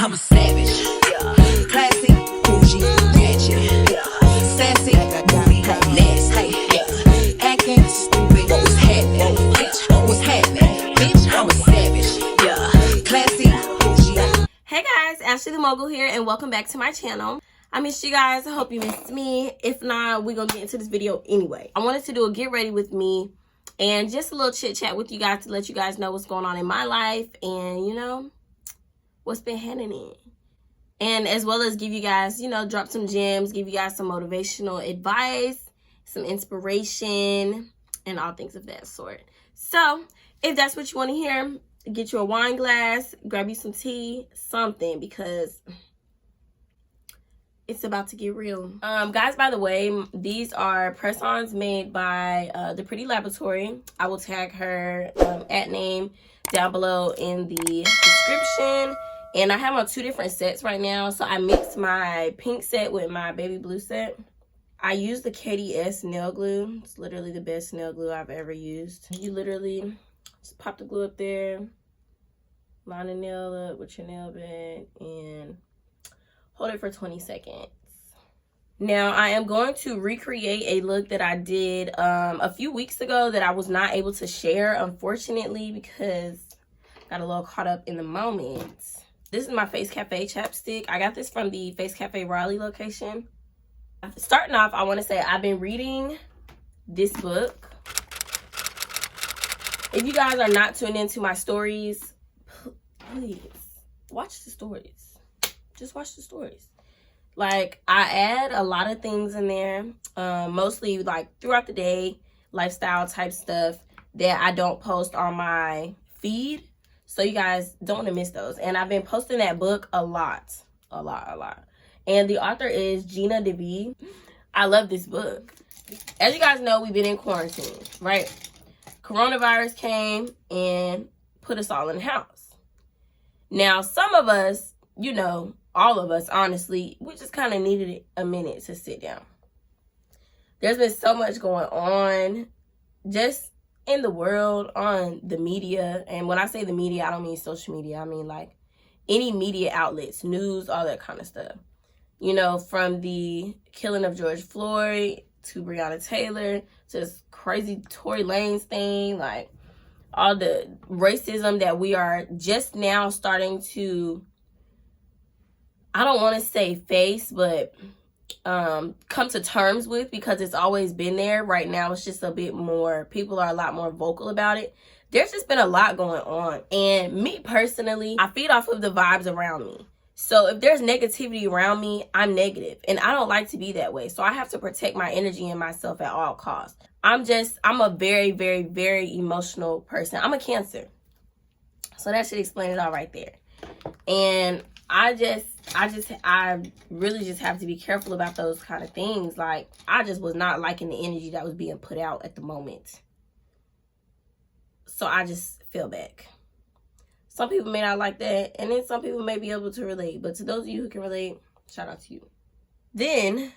I'm a savage, yeah. Classy, bougie, ratchet, yeah. Sassy, moody, nasty, yeah. Acting stupid, what was happening, bitch? What was happening, bitch? I'm a savage, yeah. Classy, bougie. Hey guys, Ashley the Mogul here, and welcome back to my channel. I missed you guys. I hope you missed me. If not, we're gonna get into this video anyway. I wanted to do a get ready with me and just a little chit chat with you guys to let you guys know what's going on in my life and, you know, what's been happening. And as well as give you guys, you know, drop some gems, give you guys some motivational advice, some inspiration, and all things of that sort. So if that's what you want to hear, get you a wine glass, grab you some tea, something, because it's about to get real. Guys, by the way, these are press-ons made by the Pretty Laboratory. I will tag her at name down below in the description. And I have on two different sets right now. So I mixed my pink set with my baby blue set. I use the KDS nail glue. It's literally the best nail glue I've ever used. You literally just pop the glue up there, line the nail up with your nail bed, and hold it for 20 seconds. Now, I am going to recreate a look that I did a few weeks ago that I was not able to share, unfortunately, because I got a little caught up in the moment. This is my Face Cafe chapstick. I got this from the Face Cafe Raleigh location. Starting off, I want to say I've been reading this book. If you guys are not tuned into my stories, please watch the stories. Just watch the stories. Like, I add a lot of things in there, mostly like throughout the day, lifestyle type stuff that I don't post on my feed. So you guys don't want to miss those. And I've been posting that book a lot. And the author is Gina DeVee. I love this book. As you guys know, we've been in quarantine, right? Coronavirus came and put us all in the house. Now, some of us, you know, all of us, honestly, we just kind of needed a minute to sit down. There's been so much going on just in the world, on the media. And when I say the media, I don't mean social media. I mean like any media outlets, news, all that kind of stuff. You know, from the killing of George Floyd to Breonna Taylor to this crazy Tory Lanez thing, like all the racism that we are just now starting to, I don't want to say face, but come to terms with, because it's always been there. Right now, it's just a bit more, people are a lot more vocal about it. There's just been a lot going on. And me personally, I feed off of the vibes around me. So if there's negativity around me, I'm negative. And I don't like to be that way. So I have to protect my energy and myself at all costs. I'm a very, very, very emotional person. I'm a Cancer. So that should explain it all right there. And I really just have to be careful about those kind of things. Like, I just was not liking the energy that was being put out at the moment. So I just fell back. Some people may not like that, and then some people may be able to relate. But to those of you who can relate, shout out to you. Then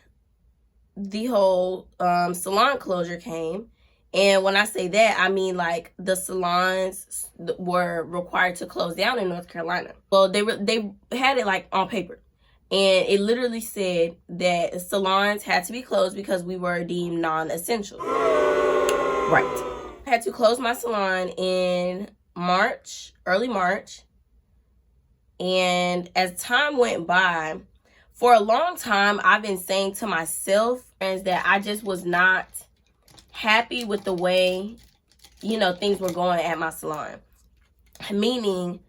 the whole salon closure came. And when I say that, I mean like the salons were required to close down in North Carolina. Well, they had it like on paper. And it literally said that salons had to be closed because we were deemed non-essential. Right. I had to close my salon in March, early March. And as time went by, for a long time, I've been saying to myself that I just was not happy with the way, you know, things were going at my salon. Meaning,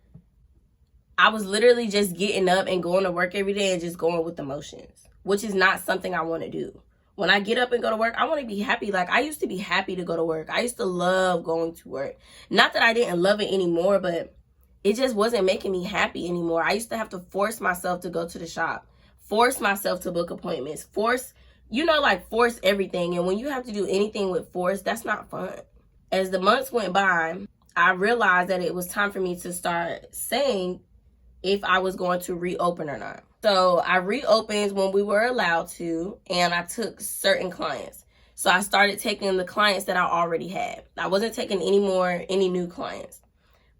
I was literally just getting up and going to work every day and just going with the motions, which is not something I want to do. When I get up and go to work, I want to be happy. Like, I used to be happy to go to work. I used to love going to work. Not that I didn't love it anymore, but it just wasn't making me happy anymore. I used to have to force myself to go to the shop, force myself to book appointments, force everything. And when you have to do anything with force, that's not fun. As the months went by, I realized that it was time for me to start saying if I was going to reopen or not. So I reopened when we were allowed to, and I took certain clients. So I started taking the clients that I already had. I wasn't taking any new clients.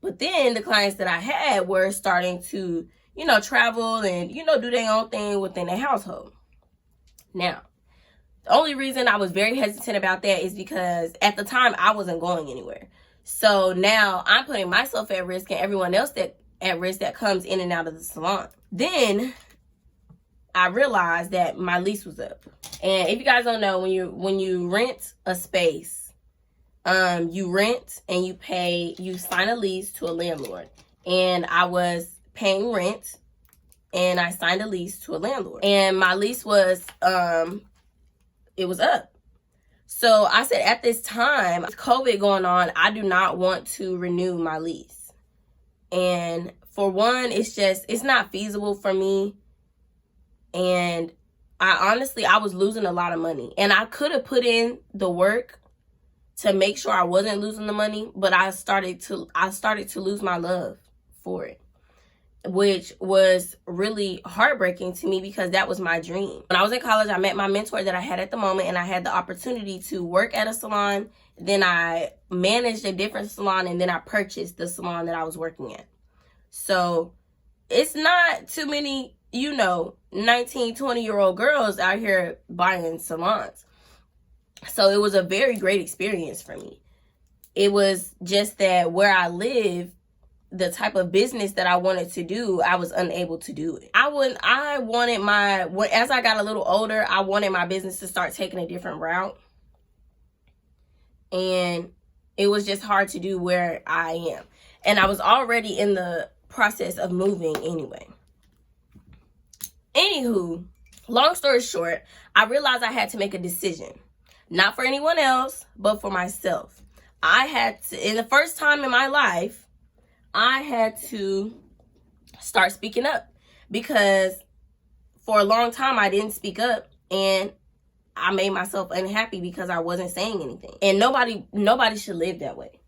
But then the clients that I had were starting to, you know, travel and, you know, do their own thing within their household. Now, the only reason I was very hesitant about that is because at the time I wasn't going anywhere. So now I'm putting myself at risk and everyone else at risk that comes in and out of the salon. Then I realized that my lease was up. And if you guys don't know, when you rent a space, you rent and you sign a lease to a landlord. And I was paying rent and I signed a lease to a landlord. And my lease was it was up. So I said, at this time, with COVID going on, I do not want to renew my lease. And for one, it's not feasible for me. And I was losing a lot of money. And I could have put in the work to make sure I wasn't losing the money, but I started to lose my love for it, which was really heartbreaking to me because that was my dream. When I was in college, I met my mentor that I had at the moment, and I had the opportunity to work at a salon. Then I managed a different salon, and then I purchased the salon that I was working at. So it's not too many, you know, 19, 20-year-old girls out here buying salons. So it was a very great experience for me. It was just that where I live, the type of business that I wanted to do, I was unable to do it. As I got a little older, I wanted my business to start taking a different route. And it was just hard to do where I am. And I was already in the process of moving anyway. Anywho, long story short, I realized I had to make a decision. Not for anyone else, but for myself. I had to, in the first time in my life, I had to start speaking up, because for a long time I didn't speak up and I made myself unhappy because I wasn't saying anything. And nobody should live that way.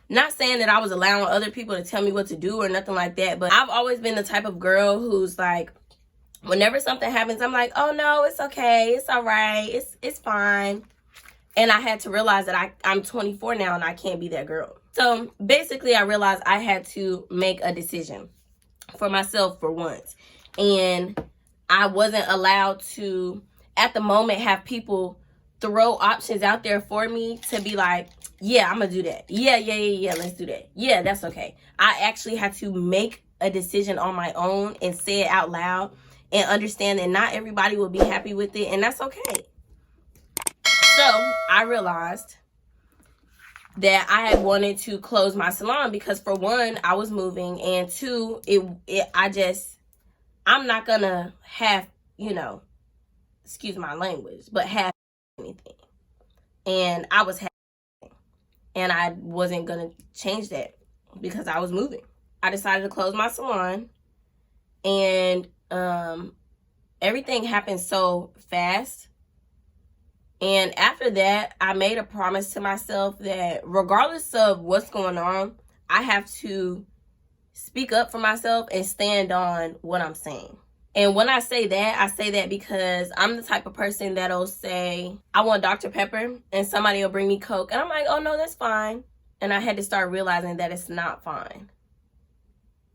Not saying that I was allowing other people to tell me what to do or nothing like that, but I've always been the type of girl who's like, whenever something happens, I'm like, oh no, it's okay, it's all right, it's fine. And I had to realize that I'm 24 now and I can't be that girl. So basically I realized I had to make a decision for myself for once. And I wasn't allowed to, at the moment, have people throw options out there for me to be like, yeah, I'm gonna do that. Yeah, let's do that. Yeah, that's okay. I actually had to make a decision on my own and say it out loud and understand that not everybody will be happy with it, and that's okay. So I realized that I had wanted to close my salon because, for one, I was moving, and two, I'm not gonna have, you know, excuse my language, but have anything. And I was happy, and I wasn't gonna change that because I was moving. I decided to close my salon, and everything happened so fast. And after that, I made a promise to myself that regardless of what's going on, I have to speak up for myself and stand on what I'm saying. And when I say that because I'm the type of person that'll say, I want Dr. Pepper, and somebody will bring me Coke. And I'm like, oh no, that's fine. And I had to start realizing that it's not fine.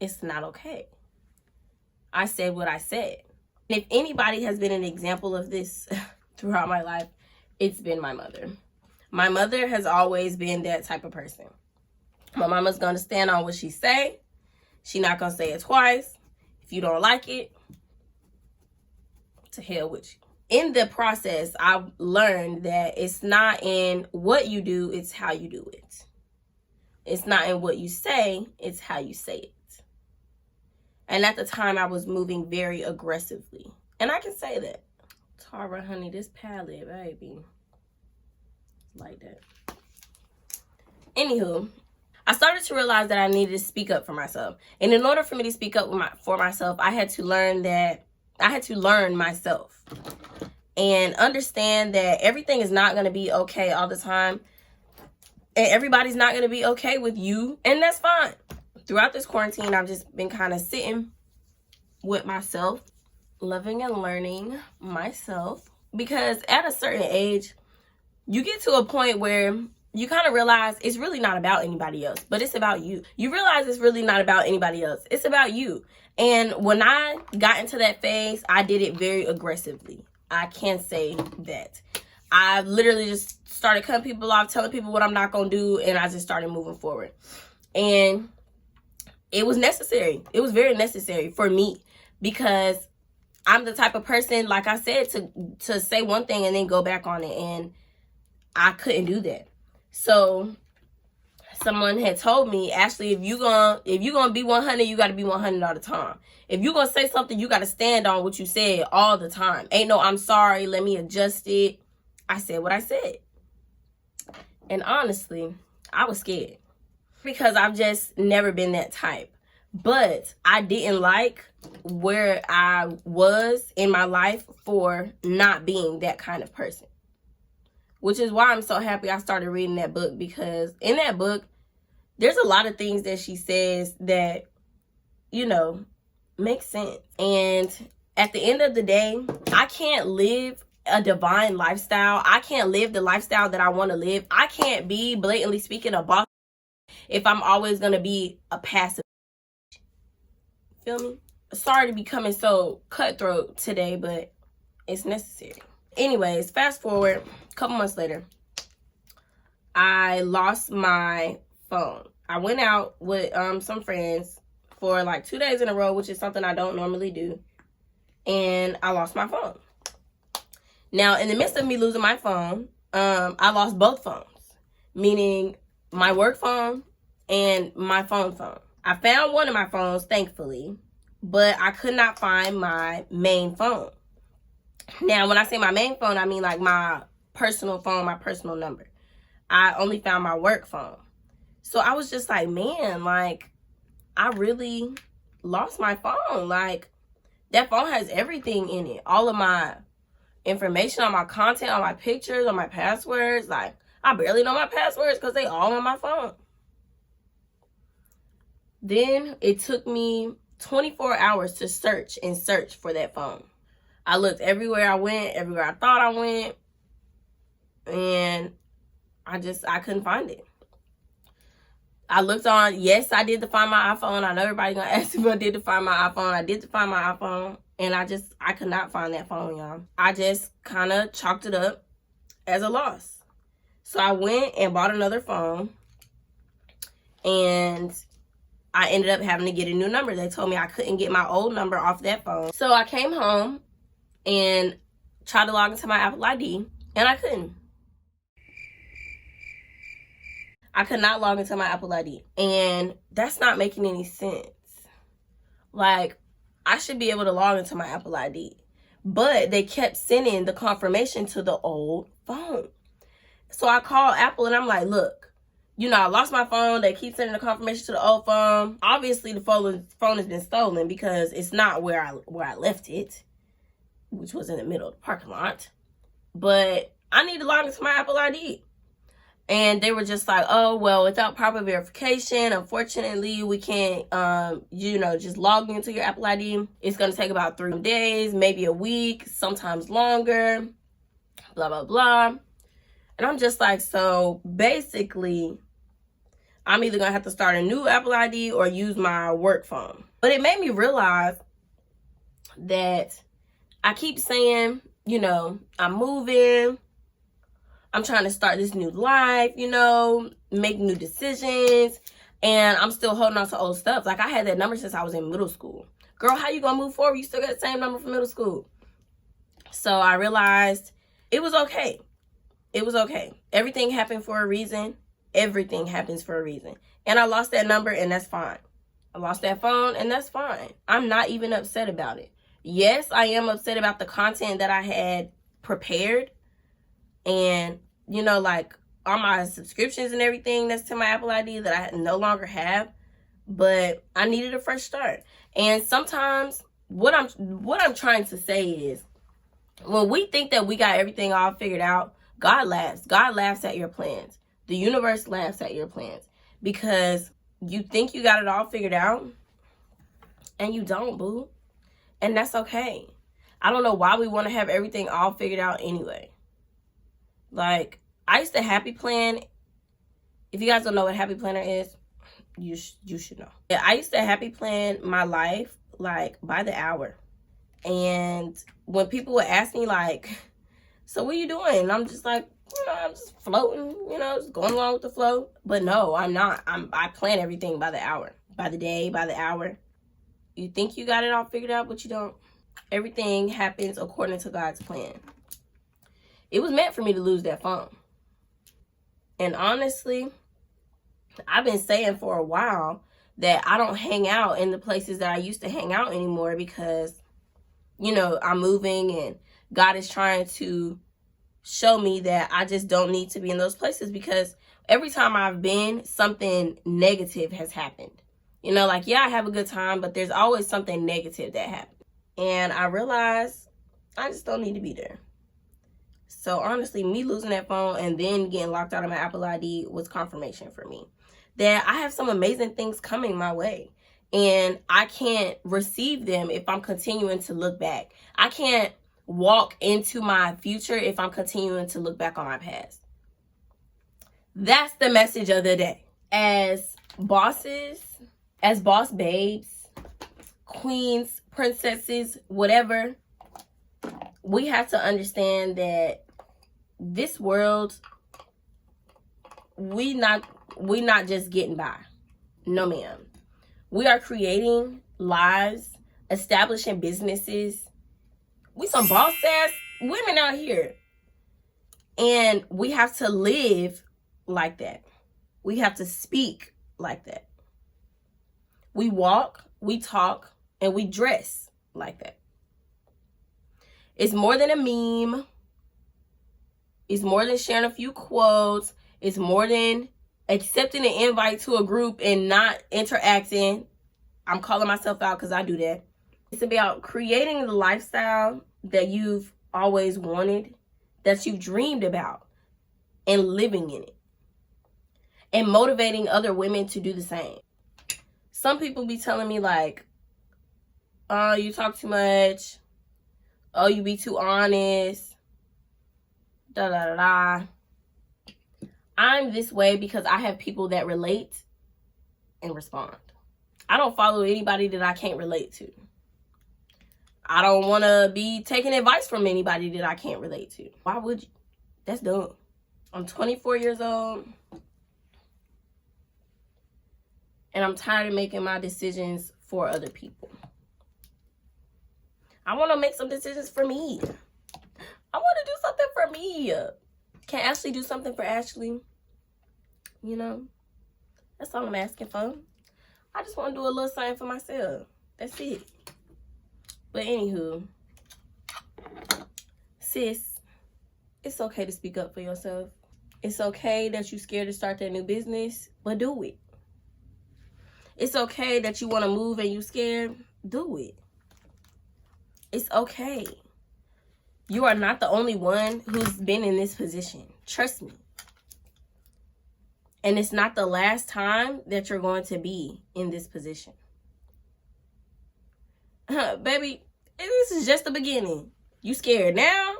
It's not okay. I said what I said. And if anybody has been an example of this throughout my life, it's been my mother. My mother has always been that type of person. My mama's going to stand on what she say. She not going to say it twice. If you don't like it, to hell with you. In the process, I've learned that it's not in what you do, it's how you do it. It's not in what you say, it's how you say it. And at the time, I was moving very aggressively. And I can say that. Tara, honey, this palette, baby. Like that. Anywho, I started to realize that I needed to speak up for myself. And in order for me to speak up for myself, I had to learn myself. And understand that everything is not going to be okay all the time. And everybody's not going to be okay with you. And that's fine. Throughout this quarantine, I've just been kind of sitting with myself, loving and learning myself. Because at a certain age, you get to a point where you kind of realize it's really not about anybody else, but it's about you. You realize it's really not about anybody else. It's about you. And when I got into that phase, I did it very aggressively. I can say that. I literally just started cutting people off, telling people what I'm not going to do, and I just started moving forward. And it was necessary. It was very necessary for me, because I'm the type of person, like I said, to say one thing and then go back on it, and I couldn't do that. So someone had told me, Ashley, if you gonna be 100, you got to be 100 all the time. If you gonna say something, you got to stand on what you said all the time. Ain't no I'm sorry, let me adjust it. I said what I said. And honestly, I was scared, because I've just never been that type. But I didn't like where I was in my life for not being that kind of person. Which is why I'm so happy I started reading that book, because in that book, there's a lot of things that she says that, you know, make sense. And at the end of the day, I can't live a divine lifestyle. I can't live the lifestyle that I want to live. I can't be, blatantly speaking, a boss if I'm always going to be a passive. Feel me? Sorry to be coming so cutthroat today, but it's necessary. Anyways, fast forward a couple months later, I lost my phone. I went out with some friends for like 2 days in a row, which is something I don't normally do, and I lost my phone. Now, in the midst of me losing my phone, I lost both phones, meaning my work phone and my phone. I found one of my phones, thankfully, but I could not find my main phone. Now, when I say my main phone, I mean like my personal phone, my personal number. I only found my work phone. So I was just like, man, like, I really lost my phone. Like, that phone has everything in it. All of my information, on my content, on my pictures, on my passwords. Like, I barely know my passwords because they all on my phone. Then it took me 24 hours to search for that phone. I looked everywhere I went, everywhere I thought I went, and I couldn't find it. I looked on, yes, I did to find my iPhone. I know everybody gonna ask if I did to find my iPhone. I did to find my iPhone, and I could not find that phone, y'all. I just kind of chalked it up as a loss. So I went and bought another phone, and I ended up having to get a new number. They told me I couldn't get my old number off that phone. So I came home and tried to log into my Apple ID, and I couldn't. I could not log into my Apple ID, and that's not making any sense. Like, I should be able to log into my Apple ID, but they kept sending the confirmation to the old phone. So I called Apple, and I'm like, look, you know, I lost my phone. They keep sending the confirmation to the old phone. Obviously, the phone has been stolen because it's not where I left it, which was in the middle of the parking lot. But I need to log into my Apple ID. And they were just like, oh, well, without proper verification, unfortunately, we can't, just log into your Apple ID. It's going to take about 3 days, maybe a week, sometimes longer, blah, blah, blah. And I'm just like, so basically, I'm either going to have to start a new Apple ID or use my work phone. But it made me realize that I keep saying, you know, I'm moving. I'm trying to start this new life, you know, make new decisions. And I'm still holding on to old stuff. Like, I had that number since I was in middle school. Girl, how you going to move forward? You still got the same number from middle school. So I realized it was okay. It was okay. Everything happened for a reason. Everything happens for a reason. And I lost that number, and that's fine. I lost that phone, and that's fine. I'm not even upset about it. Yes, I am upset about the content that I had prepared. And, you know, like, all my subscriptions and everything that's to my Apple ID that I no longer have. But I needed a fresh start. And sometimes what I'm trying to say is, when we think that we got everything all figured out, God laughs. God laughs at your plans. The universe laughs at your plans. Because you think you got it all figured out, and you don't, boo. And that's okay. I don't know why we want to have everything all figured out anyway. Like, I used to happy plan If you guys don't know what happy planner is, you should know. Yeah, I used to happy plan my life like by the hour. And when people would ask me like, so what are you doing? And I'm just like, you know, I'm just floating, you know, just going along with the flow. But no, I'm not. I plan everything by the hour, by the day, by the hour. You think you got it all figured out, but you don't. Everything happens according to God's plan. It was meant for me to lose that phone. And honestly, I've been saying for a while that I don't hang out in the places that I used to hang out anymore because, you know, I'm moving and God is trying to show me that I just don't need to be in those places, because every time I've been, something negative has happened. You know, like, yeah, I have a good time, but there's always something negative that happens. And I realized I just don't need to be there. So honestly, me losing that phone and then getting locked out of my Apple ID was confirmation for me that I have some amazing things coming my way. And I can't receive them if I'm continuing to look back. I can't walk into my future if I'm continuing to look back on my past. That's the message of the day. As bosses, as boss babes, queens, princesses, whatever, we have to understand that this world, we not just getting by. No, ma'am. We are creating lives, establishing businesses. We some boss ass women out here. And we have to live like that. We have to speak like that. We walk, we talk, and we dress like that. It's more than a meme. It's more than sharing a few quotes. It's more than accepting an invite to a group and not interacting. I'm calling myself out because I do that. It's about creating the lifestyle that you've always wanted, that you've dreamed about, and living in it. And motivating other women to do the same. Some people be telling me like, oh, you talk too much. Oh, you be too honest. Da da da da. I'm this way because I have people that relate and respond. I don't follow anybody that I can't relate to. I don't want to be taking advice from anybody that I can't relate to. Why would you? That's dumb. I'm 24 years old. And I'm tired of making my decisions for other people. I want to make some decisions for me. I want to do something for me. Can Ashley do something for Ashley? You know, that's all I'm asking for. I just want to do a little something for myself. That's it. But anywho, sis, it's okay to speak up for yourself. It's okay that you're scared to start that new business, but do it. It's okay that you want to move and you're scared. Do it. It's okay. You are not the only one who's been in this position. Trust me. And it's not the last time that you're going to be in this position. Baby, this is just the beginning. You scared now?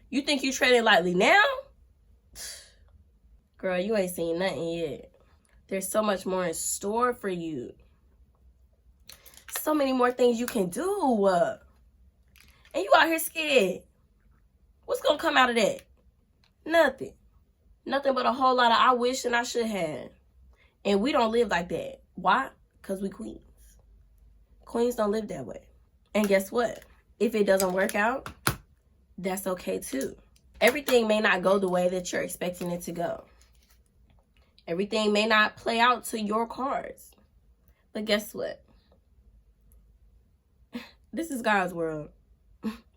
You think you treading lightly now? Girl, you ain't seen nothing yet. There's so much more in store for you. So many more things you can do. And you out here scared. What's going to come out of that? Nothing. Nothing but a whole lot of I wish and I should have. And we don't live like that. Why? Because we queens. Queens don't live that way. And guess what? If it doesn't work out, that's okay too. Everything may not go the way that you're expecting it to go. Everything may not play out to your cards. But guess what? This is God's world.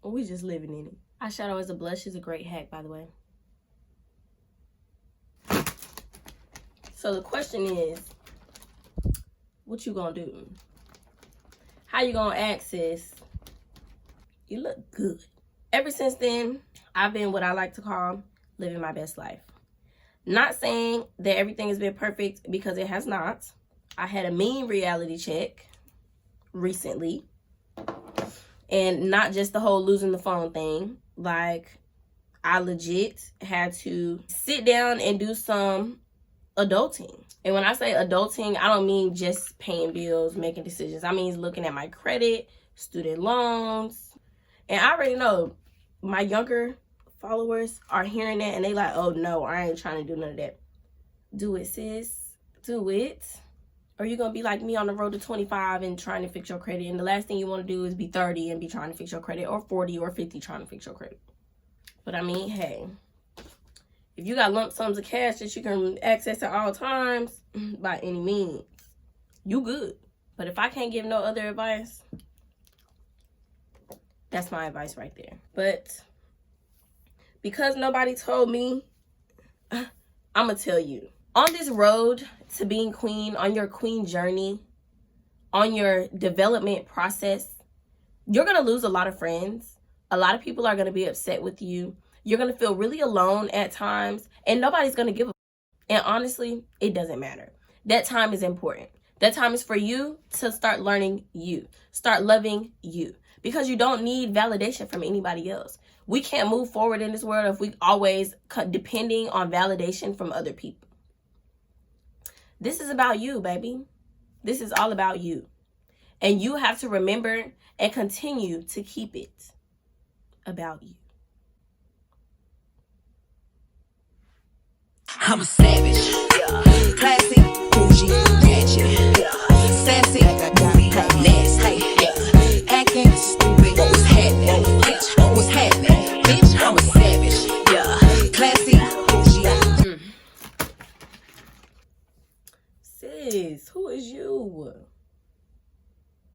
We just living in it. Eyeshadow as a blush is a great hack, by the way. So the question is, what you gonna do? How you gonna access? You look good. Ever since then, I've been what I like to call living my best life. Not saying that everything has been perfect, because it has not. I had a mean reality check recently. And not just the whole losing the phone thing. Like, I legit had to sit down and do some adulting. And when I say adulting, I don't mean just paying bills, making decisions. I mean looking at my credit, student loans. And I already know my younger followers are hearing that and they like, oh no, I ain't trying to do none of that. Do it, sis. Do it. Or you're going to be like me on the road to 25 and trying to fix your credit. And the last thing you want to do is be 30 and be trying to fix your credit. Or 40 or 50 trying to fix your credit. But I mean, hey. If you got lump sums of cash that you can access at all times, by any means, you good. But if I can't give no other advice, that's my advice right there. But because nobody told me, I'm going to tell you. On this road to being queen, on your queen journey, on your development process, you're going to lose a lot of friends. A lot of people are going to be upset with you. You're going to feel really alone at times, and nobody's going to give a f. And honestly, it doesn't matter. That time is important. That time is for you to start learning you. Start loving you. Because you don't need validation from anybody else. We can't move forward in this world if we always depending on validation from other people. This is about you, baby. This is all about you. And you have to remember and continue to keep it about you. I'm a savage, yeah. Classy, bougie, ratchet, yeah. Sassy,